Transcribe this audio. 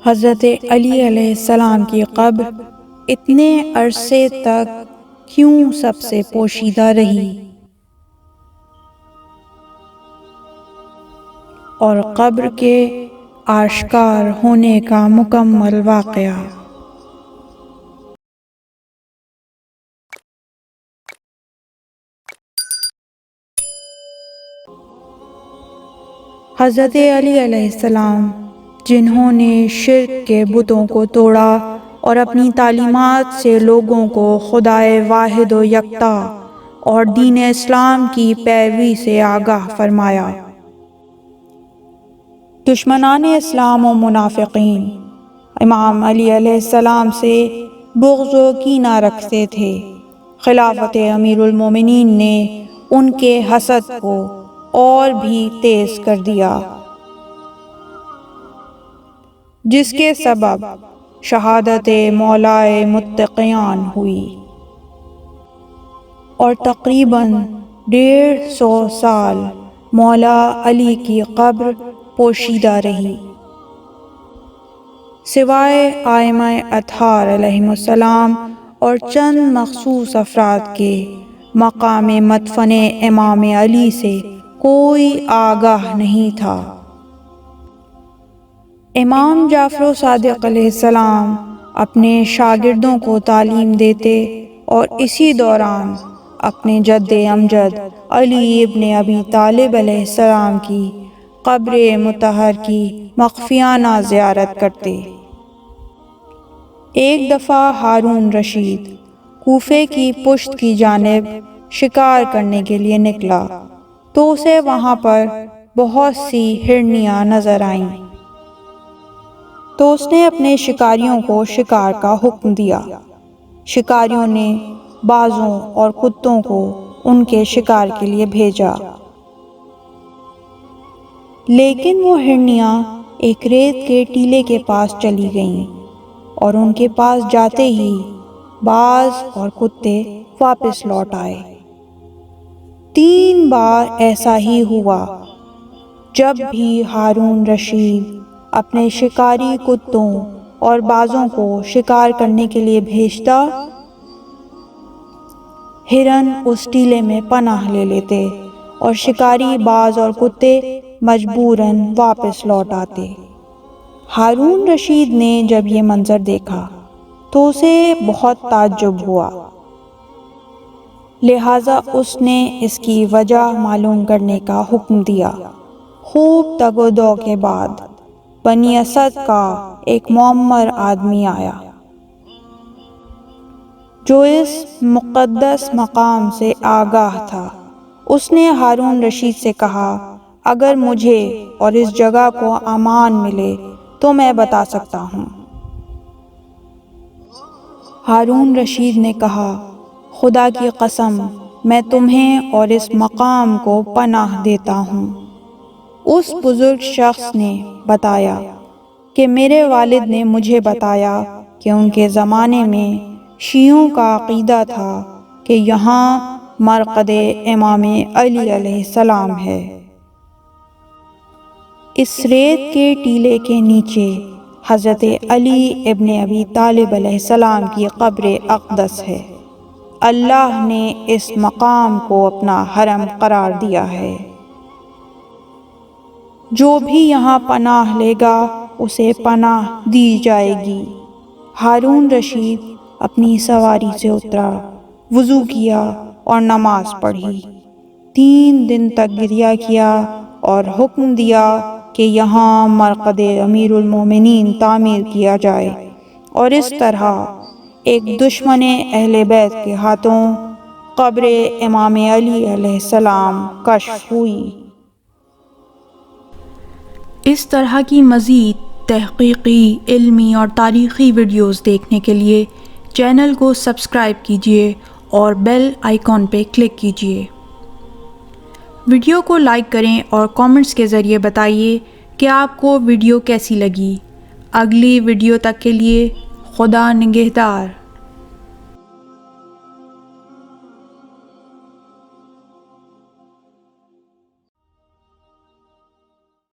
حضرت علی علیہ السلام کی قبر اتنے عرصے تک کیوں سب سے پوشیدہ رہی؟ اور قبر کے آشکار ہونے کا مکمل واقعہ۔ حضرت علی علیہ السلام، جنہوں نے شرک کے بتوں کو توڑا اور اپنی تعلیمات سے لوگوں کو خدائے واحد و یکتا اور دین اسلام کی پیروی سے آگاہ فرمایا۔ دشمنان اسلام و منافقین امام علی علیہ السلام سے بغض و کینہ رکھتے تھے۔ خلافت امیر المومنین نے ان کے حسد کو اور بھی تیز کر دیا، جس کے سبب شہادت مولائے متقیان ہوئی اور تقریباً 150 سال مولا علی کی قبر پوشیدہ رہی، سوائے ائمہ اطہار علیہم السلام اور چند مخصوص افراد کے مقام مدفن امام علی سے کوئی آگاہ نہیں تھا۔ امام جعفر صادق علیہ السلام اپنے شاگردوں کو تعلیم دیتے اور اسی دوران اپنے جد امجد علی ابن ابی طالب علیہ السلام کی قبر مطہر کی مخفیانہ زیارت کرتے۔ ایک دفعہ ہارون رشید کوفے کی پشت کی جانب شکار کرنے کے لیے نکلا تو اسے وہاں پر بہت سی ہرنیاں نظر آئیں، تو اس نے اپنے شکاریوں کو شکار کا حکم دیا۔ شکاریوں نے بازوں اور کتوں کو ان کے شکار کے لیے بھیجا، لیکن وہ ہرنیاں ایک ریت کے ٹیلے کے پاس چلی گئیں اور ان کے پاس جاتے ہی باز اور کتے واپس لوٹ آئے۔ 3 بار ایسا ہی ہوا۔ جب بھی ہارون رشید اپنے شکاری کتوں اور بازوں کو شکار کرنے کے لیے بھیجتا، ہرن اس ٹیلے میں پناہ لے لیتے اور شکاری باز اور کتے مجبوراً واپس لوٹ آتے۔ ہارون رشید نے جب یہ منظر دیکھا تو اسے بہت تعجب ہوا، لہٰذا اس نے اس کی وجہ معلوم کرنے کا حکم دیا۔ خوب تگ و دو کے بعد بنی اسد کا ایک معمر آدمی آیا جو اس مقدس مقام سے آگاہ تھا۔ اس نے ہارون رشید سے کہا، اگر مجھے اور اس جگہ کو امان ملے تو میں بتا سکتا ہوں۔ ہارون رشید نے کہا، خدا کی قسم، میں تمہیں اور اس مقام کو پناہ دیتا ہوں۔ اس بزرگ شخص نے بتایا کہ میرے والد نے مجھے بتایا کہ ان کے زمانے میں شیعوں کا عقیدہ تھا کہ یہاں مرقد امام علی علیہ السلام ہے۔ اس ریت کے ٹیلے کے نیچے حضرت علی ابن ابی طالب علیہ السلام کی قبر اقدس ہے۔ اللہ نے اس مقام کو اپنا حرم قرار دیا ہے۔ جو بھی یہاں پناہ لے گا اسے پناہ دی جائے گی۔ ہارون رشید اپنی سواری سے اترا، وضو کیا اور نماز پڑھی۔ 3 دن تک گریہ کیا اور حکم دیا کہ یہاں مرقد امیر المومنین تعمیر کیا جائے، اور اس طرح ایک دشمن اہل بیت کے ہاتھوں قبر امام علی علیہ السلام کشف ہوئی۔ اس طرح کی مزید تحقیقی، علمی اور تاریخی ویڈیوز دیکھنے کے لیے چینل کو سبسکرائب کیجیے اور بیل آئیکن پہ کلک کیجیے۔ ویڈیو کو لائک کریں اور کامنٹس کے ذریعے بتائیے کہ آپ کو ویڈیو کیسی لگی۔ اگلی ویڈیو تک کے لیے خدا نگہدار۔